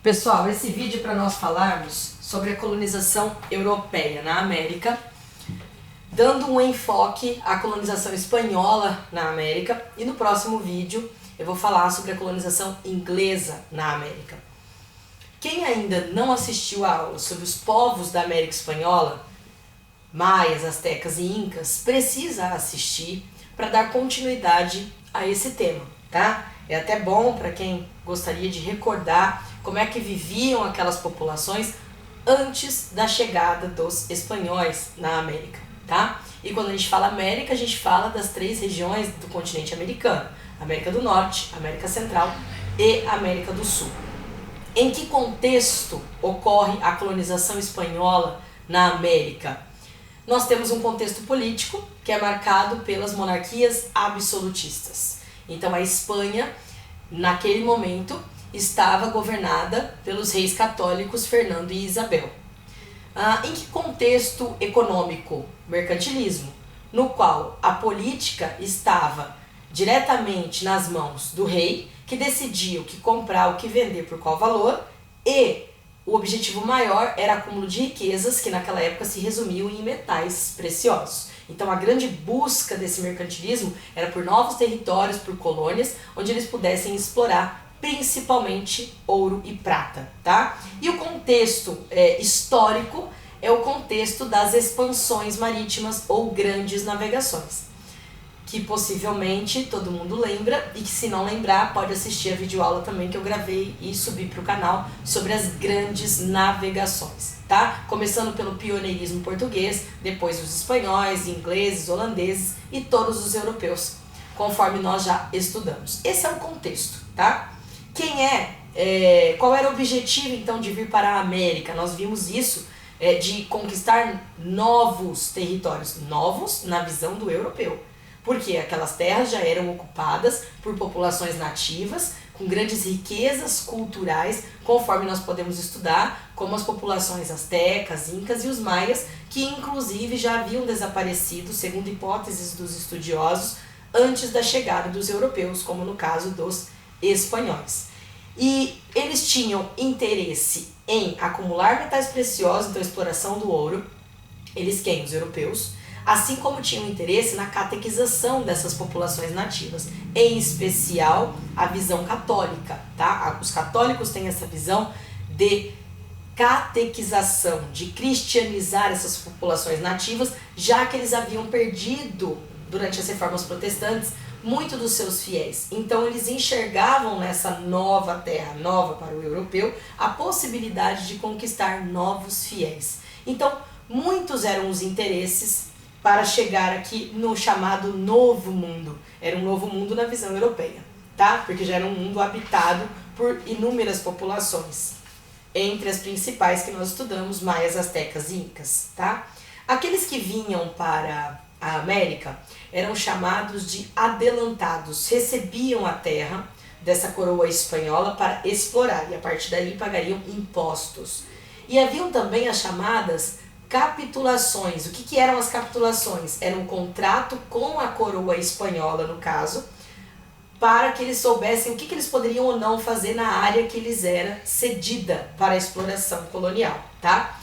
Pessoal, esse vídeo é para nós falarmos sobre a colonização europeia na América, dando um enfoque à colonização espanhola na América, e no próximo vídeo eu vou falar sobre a colonização inglesa na América. Quem ainda não assistiu a aula sobre os povos da América Espanhola, maias, astecas e incas, precisa assistir para dar continuidade a esse tema, tá? É até bom para quem gostaria de recordar como é que viviam aquelas populações antes da chegada dos espanhóis na América, tá? E quando a gente fala América, a gente fala das três regiões do continente americano: América do Norte, América Central e América do Sul. Em que contexto ocorre a colonização espanhola na América? Nós temos um contexto político que é marcado pelas monarquias absolutistas. Então a Espanha, naquele momento, estava governada pelos reis católicos Fernando e Isabel. Em que contexto econômico? Mercantilismo, no qual a política estava diretamente nas mãos do rei, que decidia o que comprar, o que vender, por qual valor, e o objetivo maior era acúmulo de riquezas, que naquela época se resumiam em metais preciosos. Então a grande busca desse mercantilismo era por novos territórios, por colônias, onde eles pudessem explorar principalmente ouro e prata, tá? E o contexto histórico é o contexto das expansões marítimas ou grandes navegações, que possivelmente todo mundo lembra, e que se não lembrar pode assistir a videoaula também que eu gravei e subi para o canal sobre as grandes navegações, tá? Começando pelo pioneirismo português, depois os espanhóis, ingleses, holandeses e todos os europeus, conforme nós já estudamos. Esse é o contexto, tá? Qual era o objetivo então de vir para a América? Nós vimos isso, de conquistar novos territórios, novos na visão do europeu, porque aquelas terras já eram ocupadas por populações nativas, com grandes riquezas culturais, conforme nós podemos estudar, como as populações astecas, incas e os maias, que inclusive já haviam desaparecido, segundo hipóteses dos estudiosos, antes da chegada dos europeus, como no caso dos espanhóis. E eles tinham interesse em acumular metais preciosos, então exploração do ouro, quem? Os europeus, assim como tinham interesse na catequização dessas populações nativas, em especial a visão católica, tá? Os católicos têm essa visão de catequização, de cristianizar essas populações nativas, já que eles haviam perdido, durante as reformas protestantes, muito dos seus fiéis. Então eles enxergavam nessa nova terra, nova para o europeu, a possibilidade de conquistar novos fiéis. Então muitos eram os interesses para chegar aqui no chamado Novo Mundo. Era um novo mundo na visão europeia, tá? Porque já era um mundo habitado por inúmeras populações, entre as principais que nós estudamos, maias, astecas e incas, tá? Aqueles que vinham para a América eram chamados de adelantados, recebiam a terra dessa coroa espanhola para explorar e a partir daí pagariam impostos. E haviam também as chamadas capitulações. O que eram as capitulações? Era um contrato com a coroa espanhola, no caso, para que eles soubessem o que eles poderiam ou não fazer na área que lhes era cedida para a exploração colonial, tá?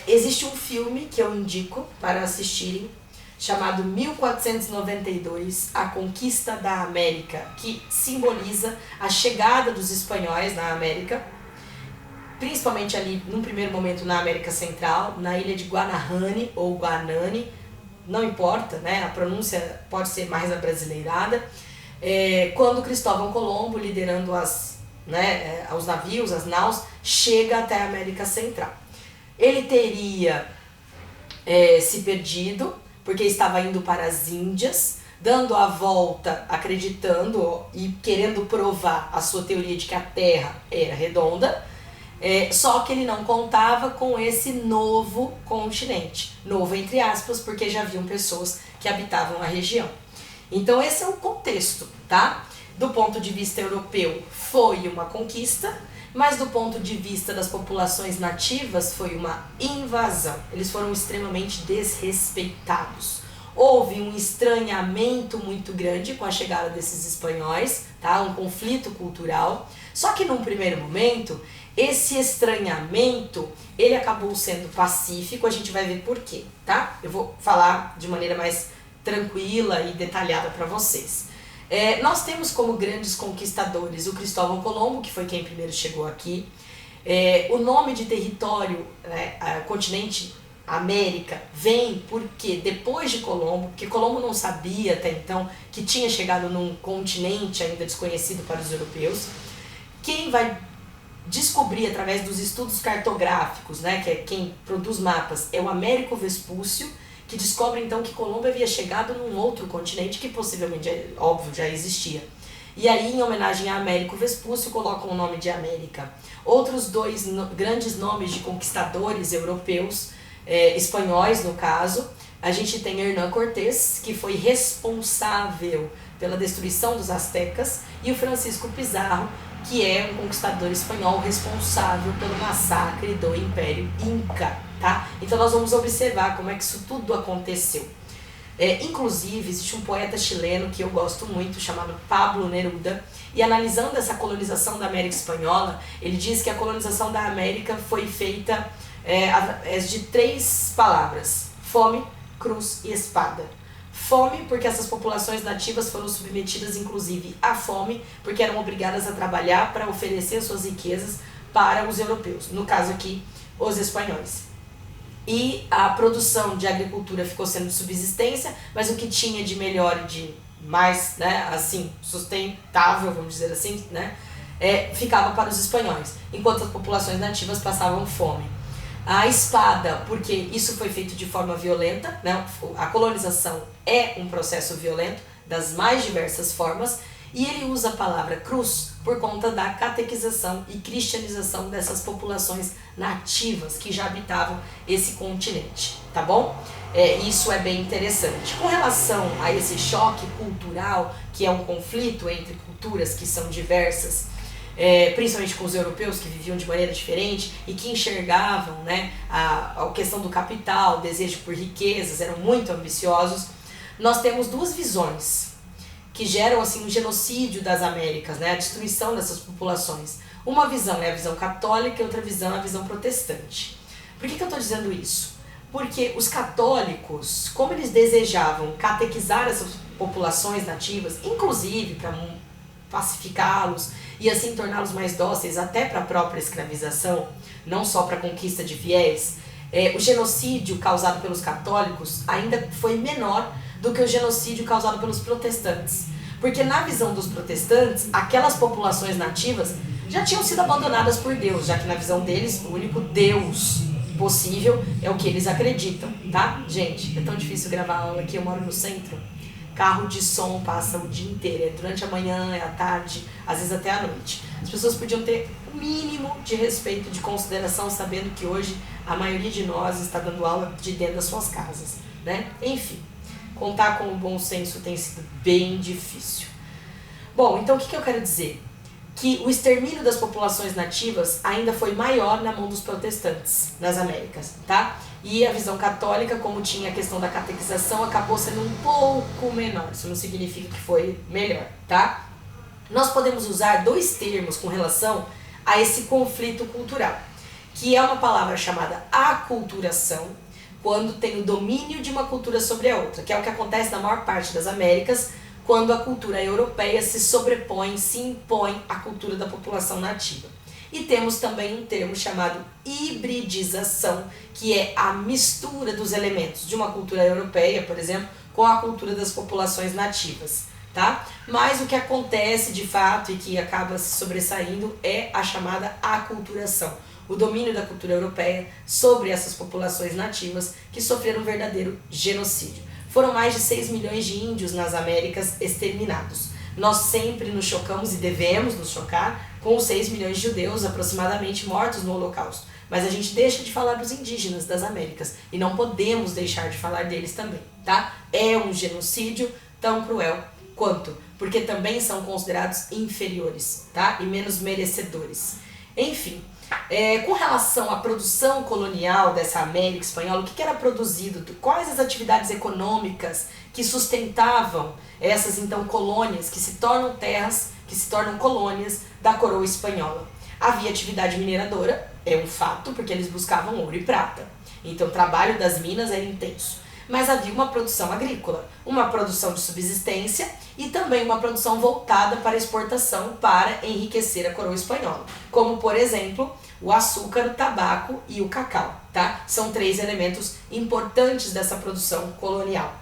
Existe um filme que eu indico para assistirem, chamado 1492, A Conquista da América, que simboliza a chegada dos espanhóis na América, principalmente ali, num primeiro momento, na América Central, na ilha de Guanahani ou Guanani, não importa, né? A pronúncia pode ser mais abrasileirada, quando Cristóvão Colombo, liderando os navios, as naus, chega até a América Central. Ele teria se perdido, porque estava indo para as Índias, dando a volta, acreditando e querendo provar a sua teoria de que a Terra era redonda, só que ele não contava com esse novo continente, novo entre aspas, porque já haviam pessoas que habitavam a região. Então esse é o contexto, tá? Do ponto de vista europeu foi uma conquista, mas do ponto de vista das populações nativas foi uma invasão. Eles foram extremamente desrespeitados. Houve um estranhamento muito grande com a chegada desses espanhóis, tá? Um conflito cultural. Só que num primeiro momento, esse estranhamento, ele acabou sendo pacífico, a gente vai ver por quê, tá? Eu vou falar de maneira mais tranquila e detalhada para vocês. Nós temos como grandes conquistadores o Cristóvão Colombo, que foi quem primeiro chegou aqui. O nome de território, o continente América, vem porque depois de Colombo, porque Colombo não sabia até então que tinha chegado num continente ainda desconhecido para os europeus. Quem vai descobrir através dos estudos cartográficos, que é quem produz mapas, é o Américo Vespúcio, que descobre então que Colombo havia chegado num outro continente que possivelmente, óbvio, já existia. E aí, em homenagem a Américo Vespúcio, colocam o nome de América. Outros dois grandes nomes de conquistadores europeus, espanhóis no caso, a gente tem Hernán Cortés, que foi responsável pela destruição dos astecas, e o Francisco Pizarro, que é um conquistador espanhol responsável pelo massacre do Império Inca, tá? Então nós vamos observar como é que isso tudo aconteceu. Inclusive, existe um poeta chileno que eu gosto muito, chamado Pablo Neruda, e analisando essa colonização da América Espanhola, ele diz que a colonização da América foi feita através de 3 palavras: fome, cruz e espada. Fome, porque essas populações nativas foram submetidas inclusive à fome, porque eram obrigadas a trabalhar para oferecer suas riquezas para os europeus, no caso aqui, os espanhóis. E a produção de agricultura ficou sendo de subsistência, mas o que tinha de melhor e de mais, assim, sustentável, vamos dizer assim, ficava para os espanhóis, enquanto as populações nativas passavam fome. A espada, porque isso foi feito de forma violenta, a colonização é um processo violento, das mais diversas formas, e ele usa a palavra cruz por conta da catequização e cristianização dessas populações nativas que já habitavam esse continente, tá bom? Isso é bem interessante. Com relação a esse choque cultural, que é um conflito entre culturas que são diversas, principalmente com os europeus que viviam de maneira diferente e que enxergavam a questão do capital, o desejo por riquezas, eram muito ambiciosos, nós temos 2 visões que geram assim um genocídio das Américas, a destruição dessas populações. Uma visão é a visão católica e outra visão é a visão protestante. Por que eu estou dizendo isso? Porque os católicos, como eles desejavam catequizar essas populações nativas, inclusive para pacificá-los e assim torná-los mais dóceis até para a própria escravização, não só para a conquista de fiéis, o genocídio causado pelos católicos ainda foi menor do que o genocídio causado pelos protestantes. Porque na visão dos protestantes, aquelas populações nativas já tinham sido abandonadas por Deus, já que na visão deles, o único Deus possível é o que eles acreditam, tá? Gente, é tão difícil gravar aula aqui, eu moro no centro. Carro de som passa o dia inteiro, durante a manhã, à tarde, às vezes até à noite. As pessoas podiam ter o mínimo de respeito, de consideração, sabendo que hoje a maioria de nós está dando aula de dentro das suas casas, Enfim, contar com o bom senso tem sido bem difícil. Bom, então o que eu quero dizer? Que o extermínio das populações nativas ainda foi maior na mão dos protestantes nas Américas, tá? E a visão católica, como tinha a questão da catequização, acabou sendo um pouco menor. Isso não significa que foi melhor, tá? Nós podemos usar 2 termos com relação a esse conflito cultural, que é uma palavra chamada aculturação, quando tem o domínio de uma cultura sobre a outra, que é o que acontece na maior parte das Américas, quando a cultura europeia se sobrepõe, se impõe à cultura da população nativa. E temos também um termo chamado hibridização, que é a mistura dos elementos de uma cultura europeia, por exemplo, com a cultura das populações nativas, tá? Mas o que acontece de fato e que acaba se sobressaindo é a chamada aculturação, o domínio da cultura europeia sobre essas populações nativas que sofreram um verdadeiro genocídio. Foram mais de 6 milhões de índios nas Américas exterminados. Nós sempre nos chocamos e devemos nos chocar com os 6 milhões de judeus aproximadamente mortos no Holocausto. Mas a gente deixa de falar dos indígenas das Américas e não podemos deixar de falar deles também, tá? É um genocídio tão cruel quanto, porque também são considerados inferiores, tá? E menos merecedores. Enfim, com relação à produção colonial dessa América Espanhola, o que era produzido, quais as atividades econômicas que sustentavam essas então colônias que se tornam terras que se tornam colônias da coroa espanhola. Havia atividade mineradora, é um fato, porque eles buscavam ouro e prata. Então o trabalho das minas era intenso. Mas havia uma produção agrícola, uma produção de subsistência e também uma produção voltada para exportação para enriquecer a coroa espanhola. Como, por exemplo, o açúcar, o tabaco e o cacau, tá? São 3 elementos importantes dessa produção colonial.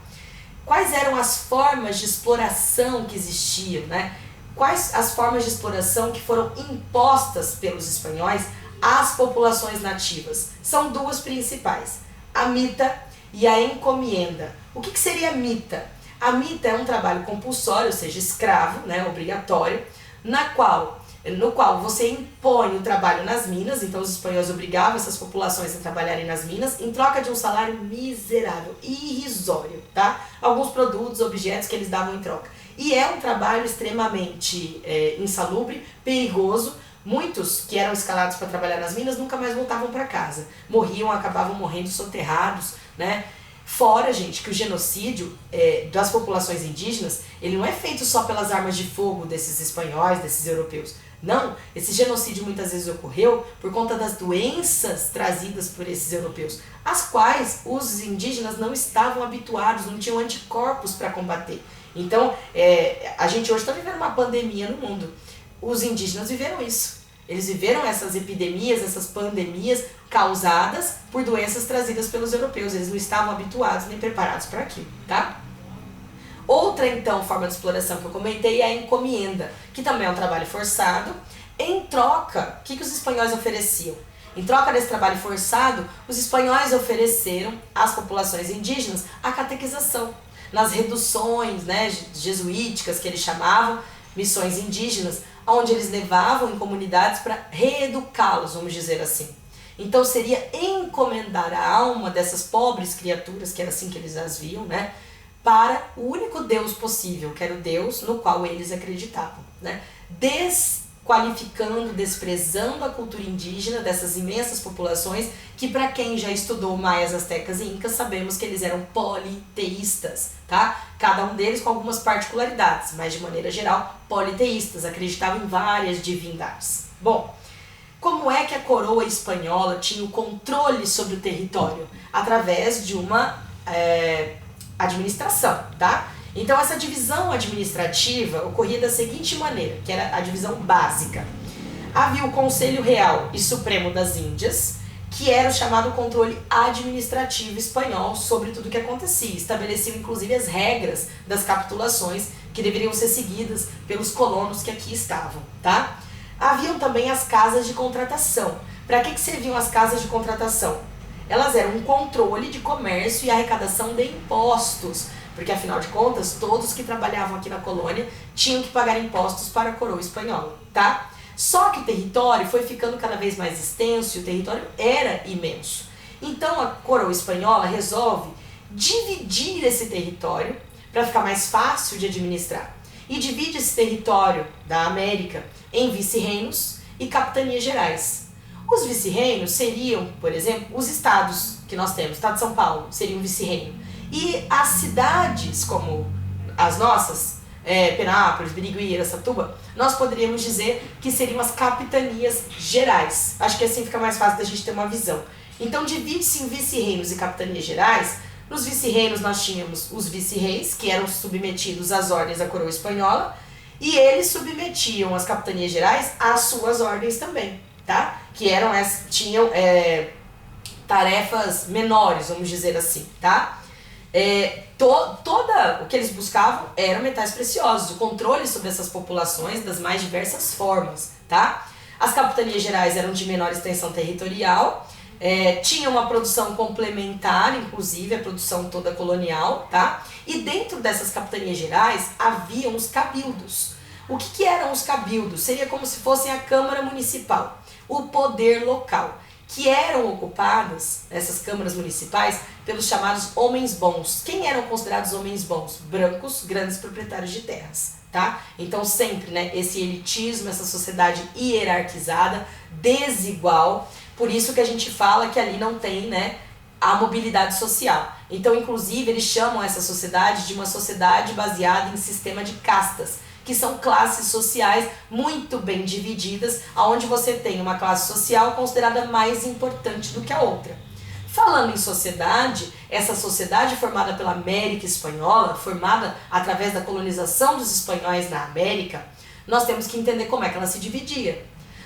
Quais eram as formas de exploração que existiam, né? Quais as formas de exploração que foram impostas pelos espanhóis às populações nativas? São 2 principais, a mita e a encomienda. O que seria a mita? A mita é um trabalho compulsório, ou seja, escravo, né, obrigatório, no qual você impõe o trabalho nas minas. Então os espanhóis obrigavam essas populações a trabalharem nas minas em troca de um salário miserável, irrisório, tá? Alguns produtos, objetos que eles davam em troca. E é um trabalho extremamente insalubre, perigoso. Muitos que eram escalados para trabalhar nas minas nunca mais voltavam para casa. Morriam, acabavam morrendo soterrados, né? Fora, gente, que o genocídio das populações indígenas, ele não é feito só pelas armas de fogo desses espanhóis, desses europeus. Não, esse genocídio muitas vezes ocorreu por conta das doenças trazidas por esses europeus, as quais os indígenas não estavam habituados, não tinham anticorpos para combater. Então, a gente hoje está vivendo uma pandemia no mundo. Os indígenas viveram isso. Eles viveram essas epidemias, essas pandemias causadas por doenças trazidas pelos europeus. Eles não estavam habituados nem preparados para aquilo, tá? Outra, então, forma de exploração que eu comentei é a encomienda, que também é um trabalho forçado. Em troca, o que os espanhóis ofereciam? Em troca desse trabalho forçado, os espanhóis ofereceram às populações indígenas a catequização. Nas reduções, né, jesuíticas, que eles chamavam, missões indígenas, onde eles levavam em comunidades para reeducá-los, vamos dizer assim. Então seria encomendar a alma dessas pobres criaturas, que era assim que eles as viam, né, para o único Deus possível, que era o Deus no qual eles acreditavam, né, desqualificando, desprezando a cultura indígena dessas imensas populações, que para quem já estudou maias, astecas e incas, sabemos que eles eram politeístas, tá? Cada um deles com algumas particularidades, mas de maneira geral, politeístas, acreditavam em várias divindades. Bom, como é que a coroa espanhola tinha o controle sobre o território? Através de uma administração, tá? Então essa divisão administrativa ocorria da seguinte maneira, que era a divisão básica. Havia o Conselho Real e Supremo das Índias, que era o chamado controle administrativo espanhol sobre tudo o que acontecia. Estabeleciam inclusive as regras das capitulações que deveriam ser seguidas pelos colonos que aqui estavam, tá? Haviam também as casas de contratação. Para que serviam as casas de contratação? Elas eram um controle de comércio e arrecadação de impostos, porque afinal de contas, todos que trabalhavam aqui na colônia tinham que pagar impostos para a coroa espanhola, tá? Só que o território foi ficando cada vez mais extenso e o território era imenso. Então a coroa espanhola resolve dividir esse território para ficar mais fácil de administrar. E divide esse território da América em vice-reinos e capitanias gerais. Os vice-reinos seriam, por exemplo, os estados que nós temos. O estado de São Paulo seria um vice-reino. E as cidades, como as nossas, Penápolis, Birigui, Araçatuba, nós poderíamos dizer que seriam as capitanias gerais. Acho que assim fica mais fácil da gente ter uma visão. Então divide-se em vice-reinos e capitanias gerais. Nos vice-reinos nós tínhamos os vice-reis, que eram submetidos às ordens da coroa espanhola, e eles submetiam as capitanias gerais às suas ordens também, tá? Que tinham tarefas menores, vamos dizer assim, tá? O que eles buscavam eram metais preciosos, o controle sobre essas populações das mais diversas formas, tá? As capitanias gerais eram de menor extensão territorial, tinha uma produção complementar, inclusive a produção toda colonial, tá? E dentro dessas capitanias gerais haviam os cabildos. O que eram os cabildos? Seria como se fossem a Câmara Municipal, o poder local, que eram ocupadas, essas câmaras municipais, pelos chamados homens bons. Quem eram considerados homens bons? Brancos, grandes proprietários de terras, tá? Então sempre, né, esse elitismo, essa sociedade hierarquizada, desigual. Por isso que a gente fala que ali não tem, né, a mobilidade social. Então, inclusive, eles chamam essa sociedade de uma sociedade baseada em sistema de castas, que são classes sociais muito bem divididas, onde você tem uma classe social considerada mais importante do que a outra. Falando em sociedade, essa sociedade formada pela América Espanhola, formada através da colonização dos espanhóis na América, nós temos que entender como é que ela se dividia.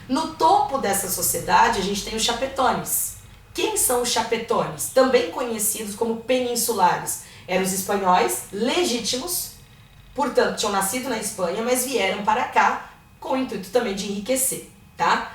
No topo dessa sociedade, a gente tem os chapetones. Quem são os chapetones? Também conhecidos como peninsulares. Eram os espanhóis legítimos, portanto, tinham nascido na Espanha, mas vieram para cá com o intuito também de enriquecer, tá?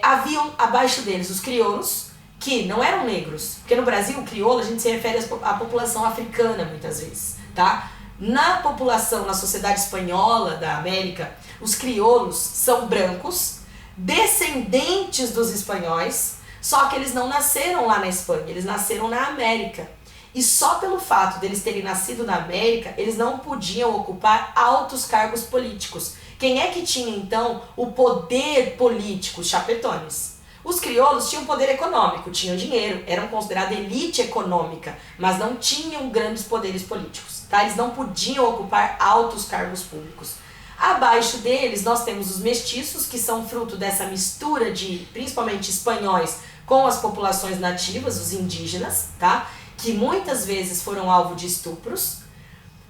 Haviam abaixo deles os crioulos, que não eram negros, porque no Brasil o crioulo a gente se refere à população africana muitas vezes, tá? Na população, na sociedade espanhola da América, os crioulos são brancos, descendentes dos espanhóis, só que eles não nasceram lá na Espanha, eles nasceram na América. E só pelo fato deles terem nascido na América, eles não podiam ocupar altos cargos políticos. Quem é que tinha então o poder político? Os chapetones. Os crioulos tinham poder econômico, tinham dinheiro, eram considerados elite econômica, mas não tinham grandes poderes políticos, tá? Eles não podiam ocupar altos cargos públicos. Abaixo deles nós temos os mestiços, que são fruto dessa mistura de principalmente espanhóis com as populações nativas, os indígenas, tá? Que muitas vezes foram alvo de estupros,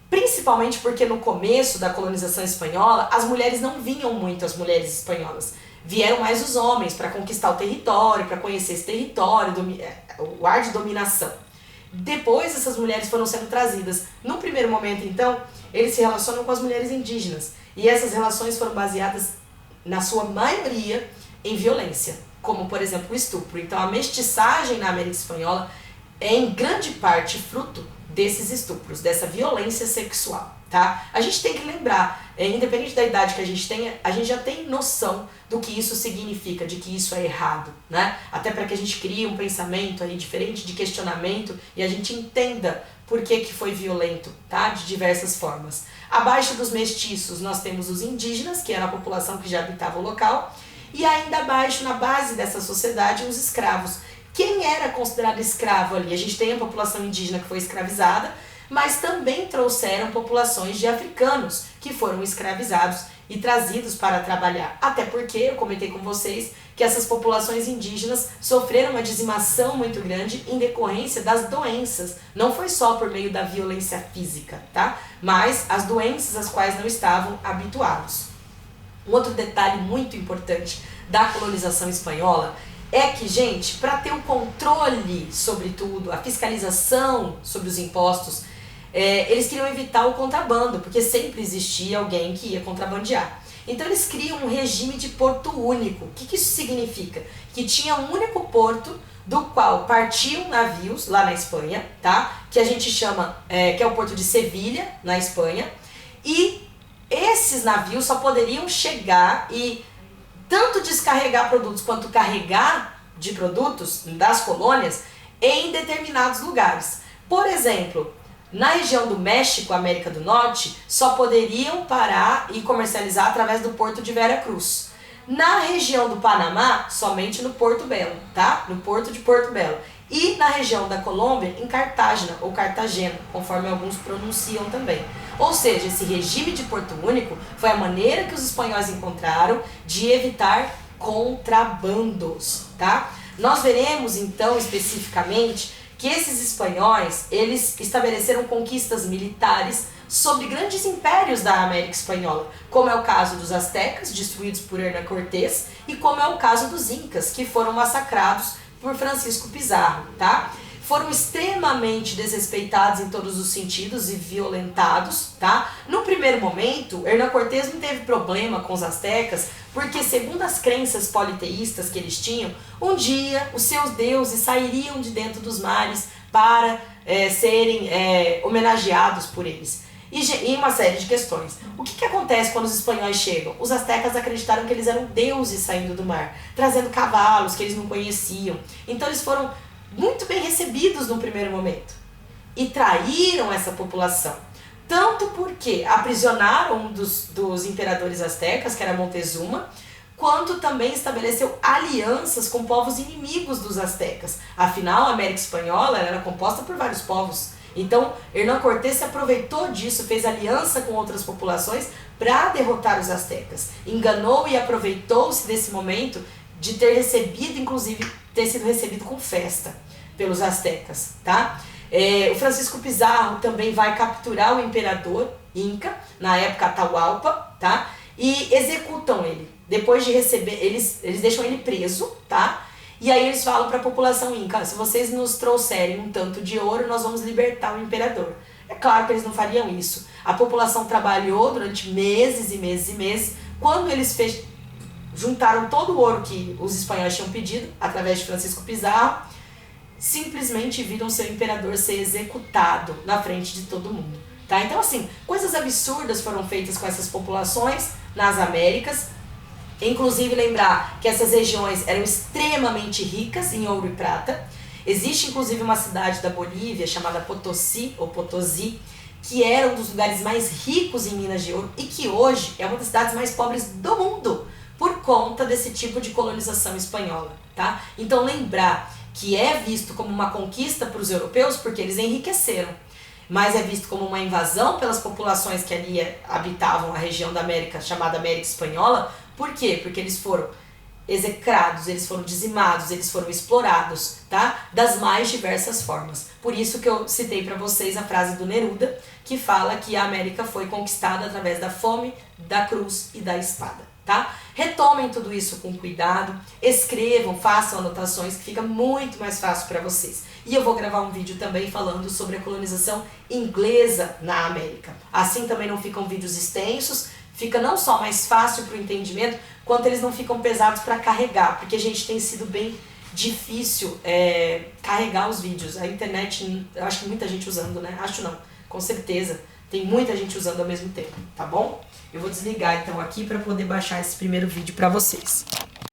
principalmente porque no começo da colonização espanhola as mulheres não vinham muito, as mulheres espanholas. Vieram mais os homens para conquistar o território, para conhecer esse território, o ar de dominação. Depois essas mulheres foram sendo trazidas. No primeiro momento, então, eles se relacionam com as mulheres indígenas. E essas relações foram baseadas, na sua maioria, em violência, como, por exemplo, o estupro. Então, a mestiçagem na América Espanhola é, em grande parte, fruto desses estupros, dessa violência sexual, tá? A gente tem que lembrar, independente da idade que a gente tenha, a gente já tem noção do que isso significa, de que isso é errado, né? Até para que a gente crie um pensamento aí diferente de questionamento e a gente entenda por que foi violento, tá? De diversas formas. Abaixo dos mestiços nós temos os indígenas, que era a população que já habitava o local, e ainda abaixo, na base dessa sociedade, os escravos. Quem era considerado escravo ali? A gente tem a população indígena que foi escravizada, mas também trouxeram populações de africanos que foram escravizados e trazidos para trabalhar. Até porque, eu comentei com vocês, que essas populações indígenas sofreram uma dizimação muito grande em decorrência das doenças. Não foi só por meio da violência física, tá? Mas as doenças às quais não estavam habituados. Um outro detalhe muito importante da colonização espanhola é que, gente, para ter o controle sobre tudo, a fiscalização sobre os impostos, eles queriam evitar o contrabando, porque sempre existia alguém que ia contrabandear. Então eles criam um regime de porto único. O que isso significa? Que tinha um único porto do qual partiam navios lá na Espanha, tá? Que a gente chama, que é o porto de Sevilha, na Espanha, e esses navios só poderiam chegar e tanto descarregar produtos quanto carregar de produtos das colônias em determinados lugares. Por exemplo, na região do México, América do Norte, só poderiam parar e comercializar através do porto de Veracruz. Na região do Panamá, somente no Porto Belo, tá? No porto de Porto Belo. E na região da Colômbia, em Cartagena, ou Cartagena, conforme alguns pronunciam também. Ou seja, esse regime de porto único foi a maneira que os espanhóis encontraram de evitar contrabandos, tá? Nós veremos, então, especificamente, que esses espanhóis, eles estabeleceram conquistas militares sobre grandes impérios da América Espanhola, como é o caso dos astecas, destruídos por Hernán Cortés, e como é o caso dos incas, que foram massacrados por Francisco Pizarro, tá? Foram extremamente desrespeitados em todos os sentidos e violentados, tá? No primeiro momento, Hernán Cortés não teve problema com os astecas, porque segundo as crenças politeístas que eles tinham, um dia os seus deuses sairiam de dentro dos mares para serem homenageados por eles. E uma série de questões. O que acontece quando os espanhóis chegam? Os astecas acreditaram que eles eram deuses saindo do mar, trazendo cavalos que eles não conheciam. Então eles foram muito bem recebidos no primeiro momento e traíram essa população. Tanto porque aprisionaram um dos imperadores astecas, que era Montezuma, quanto também estabeleceu alianças com povos inimigos dos astecas. Afinal, a América Espanhola era composta por vários povos. Então, Hernán Cortés se aproveitou disso, fez aliança com outras populações para derrotar os astecas. Enganou e aproveitou-se desse momento de ter recebido, inclusive, ter sido recebido com festa pelos astecas, tá? O Francisco Pizarro também vai capturar o imperador Inca, na época Atahualpa, tá? E executam ele. Depois de receber, eles deixam ele preso, tá? E aí eles falam para a população Inca, se vocês nos trouxerem um tanto de ouro, nós vamos libertar o imperador. É claro que eles não fariam isso. A população trabalhou durante meses e meses e meses. Quando eles juntaram todo o ouro que os espanhóis tinham pedido, através de Francisco Pizarro, simplesmente viram seu imperador ser executado na frente de todo mundo. Tá? Então, assim, coisas absurdas foram feitas com essas populações nas Américas. Inclusive, lembrar que essas regiões eram extremamente ricas em ouro e prata. Existe, inclusive, uma cidade da Bolívia chamada Potosí, ou Potosí, que era um dos lugares mais ricos em minas de ouro e que hoje é uma das cidades mais pobres do mundo, por conta desse tipo de colonização espanhola. Tá? Então, lembrar que é visto como uma conquista para os europeus porque eles enriqueceram, mas é visto como uma invasão pelas populações que ali habitavam a região da América, chamada América Espanhola. Por quê? Porque eles foram execrados, eles foram dizimados, eles foram explorados, tá? Das mais diversas formas. Por isso que eu citei para vocês a frase do Neruda, que fala que a América foi conquistada através da fome, da cruz e da espada, tá? Retomem tudo isso com cuidado, escrevam, façam anotações, que fica muito mais fácil para vocês. E eu vou gravar um vídeo também falando sobre a colonização inglesa na América. Assim também não ficam vídeos extensos, fica não só mais fácil para o entendimento, quanto eles não ficam pesados para carregar, porque a gente tem sido bem difícil carregar os vídeos. A internet, eu acho que muita gente usando, né? Acho não, com certeza. Tem muita gente usando ao mesmo tempo, tá bom? Eu vou desligar então aqui para poder baixar esse primeiro vídeo para vocês.